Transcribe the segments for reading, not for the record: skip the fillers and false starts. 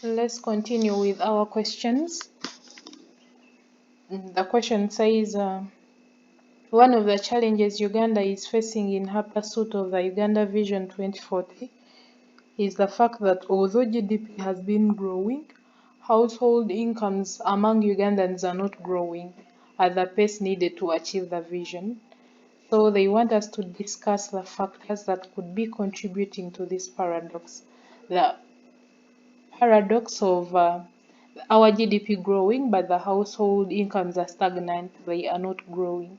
Let's continue with our questions. The question says, one of the challenges Uganda is facing in her pursuit of the Uganda Vision 2040 is the fact that although GDP has been growing, household incomes among Ugandans are not growing at the pace needed to achieve the vision. So they want us to discuss the factors that could be contributing to this paradox. The paradox of our GDP growing, but the household incomes are stagnant, they are not growing.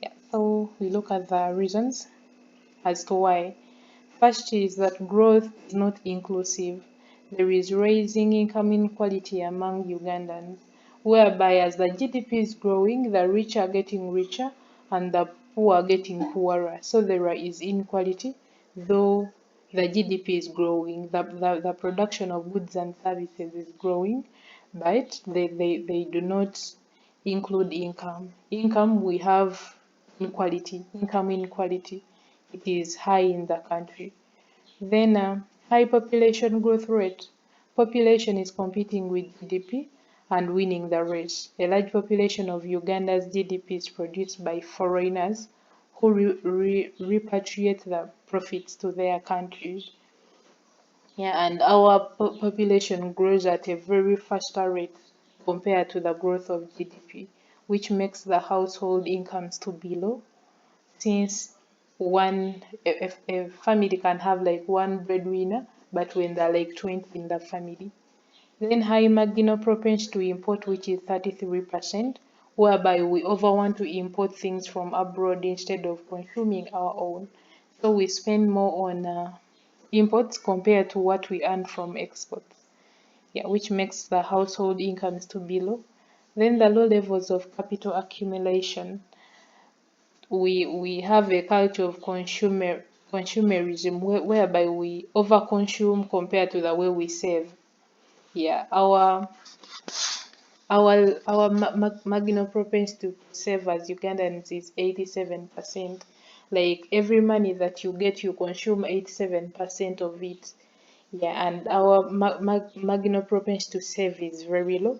Yeah, so we look at the reasons as to why. First is that growth is not inclusive. There is rising income inequality among Ugandans, whereby as the GDP is growing, the rich are getting richer and the poor are getting poorer. So there is inequality, though the GDP is growing, the production of goods and services is growing, but they do not include income. Income, we have inequality, income inequality. It is high in the country. Then high population growth rate. Population is competing with GDP and winning the race. A large population of Uganda's GDP is produced by foreigners who repatriate the profits to their countries. Yeah, and our population grows at a very faster rate compared to the growth of GDP, which makes the household incomes to be low, since a family can have like one breadwinner, but when there are like 20 in the family. Then high marginal propensity to import, which is 33%, whereby we over want to import things from abroad instead of consuming our own. So we spend more on imports compared to what we earn from exports. Yeah, which makes the household incomes to be low. Then the low levels of capital accumulation. We have a culture of consumerism whereby we overconsume compared to the way we save. Yeah, our marginal propensity to save as Ugandans is 87%. Like every money that you get, you consume 87% of it. Yeah, and our marginal propensity to save is very low,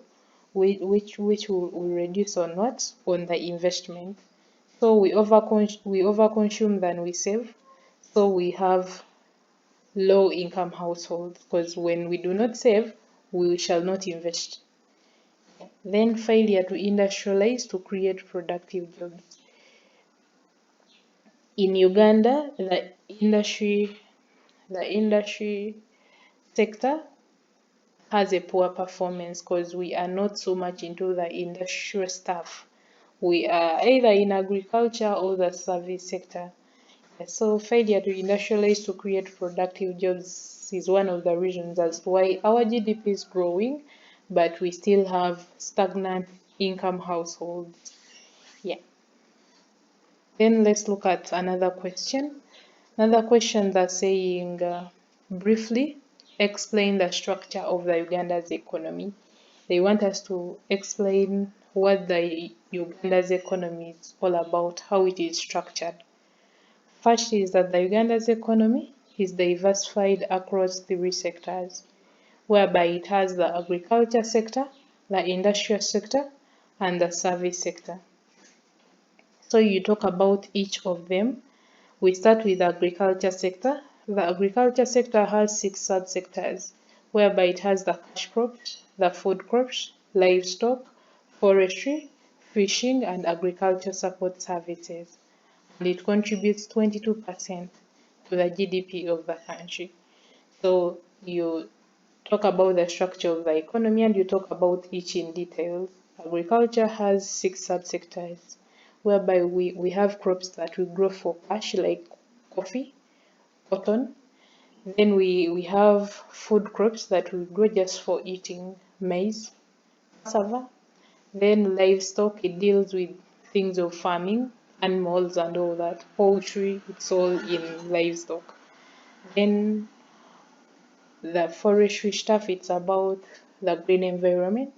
which will reduce on what? On the investment. So we overconsume than we save. So we have low income households, because when we do not save, we shall not invest. Then failure to industrialize to create productive jobs. In Uganda, the industry sector has a poor performance because we are not so much into the industrial stuff. We are either in agriculture or the service sector. So failure to industrialize to create productive jobs is one of the reasons as to why our GDP is growing, but we still have stagnant income households. Yeah. Then let's look at another question. Another question that's saying, briefly explain the structure of the Uganda's economy. They want us to explain what the Uganda's economy is all about, how it is structured. First is that the Uganda's economy is diversified across 3 sectors, whereby it has the agriculture sector, the industrial sector, and the service sector. So you talk about each of them. We start with the agriculture sector. The agriculture sector has 6 subsectors, whereby it has the cash crops, the food crops, livestock, forestry, fishing, and agriculture support services. And it contributes 22% to the GDP of the country. So you talk about the structure of the economy and you talk about each in detail. Agriculture has 6 subsectors, whereby we have crops that we grow for cash, like coffee, cotton. Then we have food crops that we grow just for eating, maize, cassava. Then livestock, it deals with things of farming, animals and all that. Poultry, it's all in livestock. Then the forestry stuff, it's about the green environment.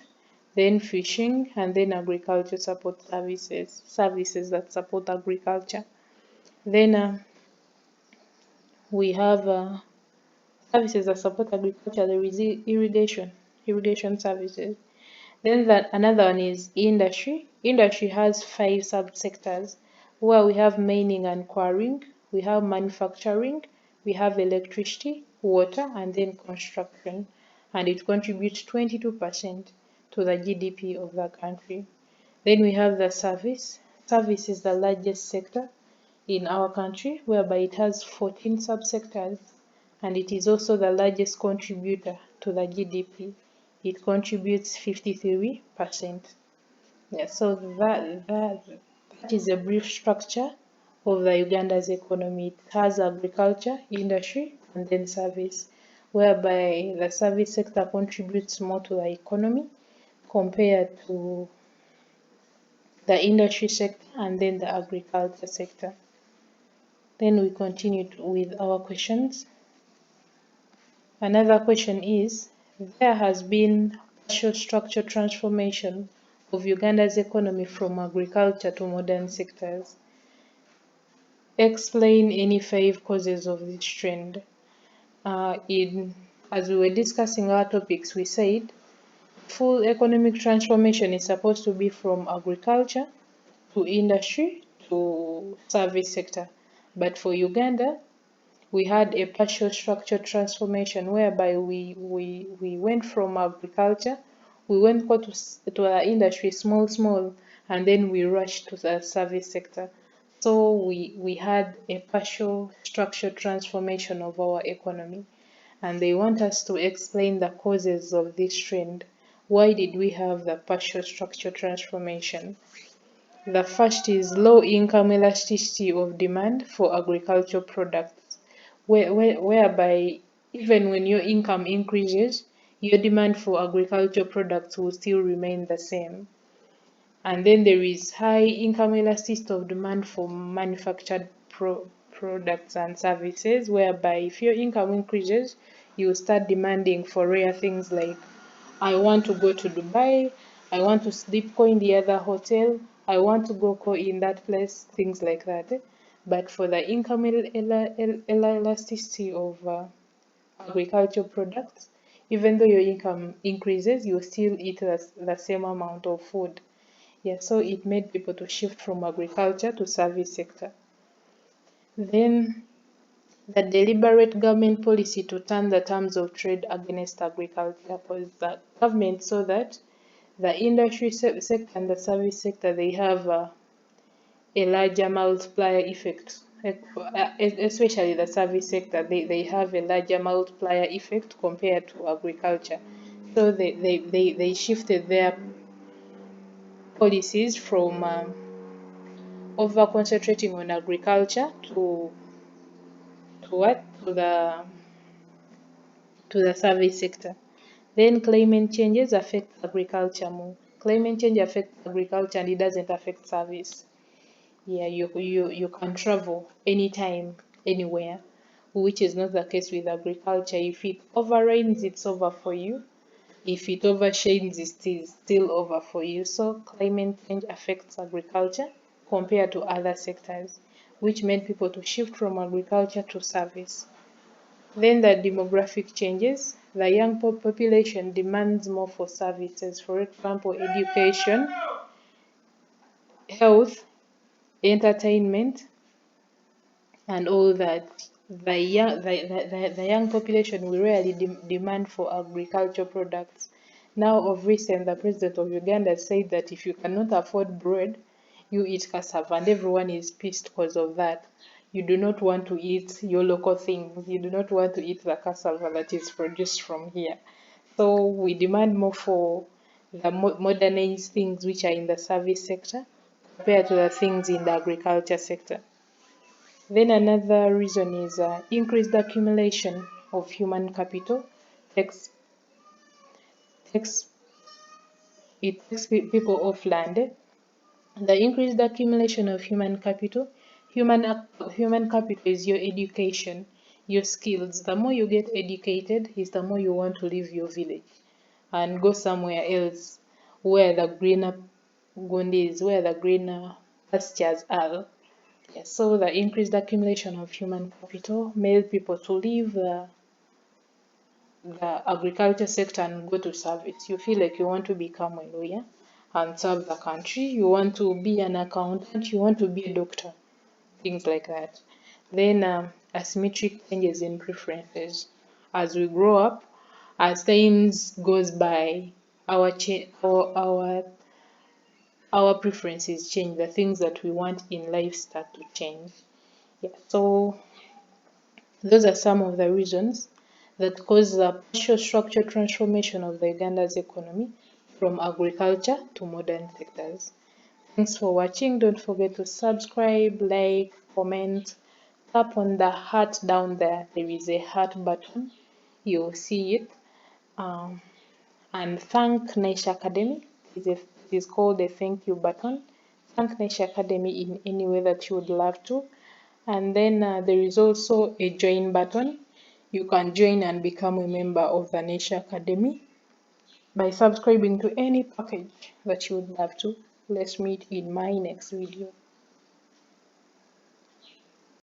Then fishing, and then agriculture support services that support agriculture. Then we have services that support agriculture, there is irrigation services. Then another one is industry. Industry has 5 subsectors where we have mining and quarrying, we have manufacturing, we have electricity, water, and then construction. And it contributes 22% to the GDP of the country. Then we have the service. Service is the largest sector in our country, whereby it has 14 subsectors, and it is also the largest contributor to the GDP. It contributes 53%. Yeah, so that is a brief structure of the Uganda's economy. It has agriculture, industry, and then service, whereby the service sector contributes more to the economy compared to the industry sector and then the agriculture sector. Then we continue with our questions. Another question is, there has been partial structure transformation of Uganda's economy from agriculture to modern sectors. Explain any 5 causes of this trend. As we were discussing our topics, we said full economic transformation is supposed to be from agriculture to industry to service sector. But for Uganda, we had a partial structure transformation whereby we went from agriculture, we went to the industry small, and then we rushed to the service sector. So we had a partial structure transformation of our economy, and they want us to explain the causes of this trend. Why did we have the partial structure transformation? The first is low income elasticity of demand for agricultural products, whereby even when your income increases, your demand for agricultural products will still remain the same. And then there is high income elasticity of demand for manufactured products and services, whereby if your income increases, you start demanding for rare things like, I want to go to Dubai, I want to sleep in the other hotel, I want to go in that place, things like that. But for the income elasticity of agricultural products, even though your income increases, you still eat the same amount of food. Yeah, so it made people to shift from agriculture to service sector. Then the deliberate government policy to turn the terms of trade against agriculture, because the government saw that the industry sector and the service sector, they have a larger multiplier effect, especially the service sector, they have a larger multiplier effect compared to agriculture. So they shifted their policies from over concentrating on agriculture to what? To the service sector. Then climate changes affect agriculture more. Climate change affects agriculture and it doesn't affect service. Yeah, you can travel anytime, anywhere, which is not the case with agriculture. If it overrains, it's over for you. If it overshades, it's still over for you. So climate change affects agriculture compared to other sectors, which made people to shift from agriculture to service. Then the demographic changes. The young population demands more for services, for example, education, health, entertainment, and all that. The young population will rarely demand for agricultural products. Now, of recent, the president of Uganda said that if you cannot afford bread, you eat cassava, and everyone is pissed because of that. You do not want to eat your local things. You do not want to eat the cassava that is produced from here. So we demand more for the modernized things which are in the service sector compared to the things in the agriculture sector. Then another reason is increased accumulation of human capital. Takes, takes, it takes people off land. The increased accumulation of human capital. Human capital is your education, your skills. The more you get educated is the more you want to leave your village and go somewhere else where the greener gondis, where the greener pastures are. Yes, so the increased accumulation of human capital made people to leave the agriculture sector and go to serve it. You feel like you want to become a lawyer and serve the country. You want to be an accountant. You want to be a doctor. Things like that. Then asymmetric changes in preferences. As we grow up, as times goes by, our preferences change. The things that we want in life start to change. Yeah. So those are some of the reasons that cause the partial structural transformation of the Uganda's economy from agriculture to modern sectors. Thanks for watching. Don't forget to subscribe, like, comment, tap on the heart down there. There is a heart button. You'll see it. Um, and thank Nice Academy. It is called a thank you button. Thank Nice Academy in any way that you would love to. And then there is also a join button. You can join and become a member of the Niche Academy by subscribing to any package that you would love to. Let's meet in my next video.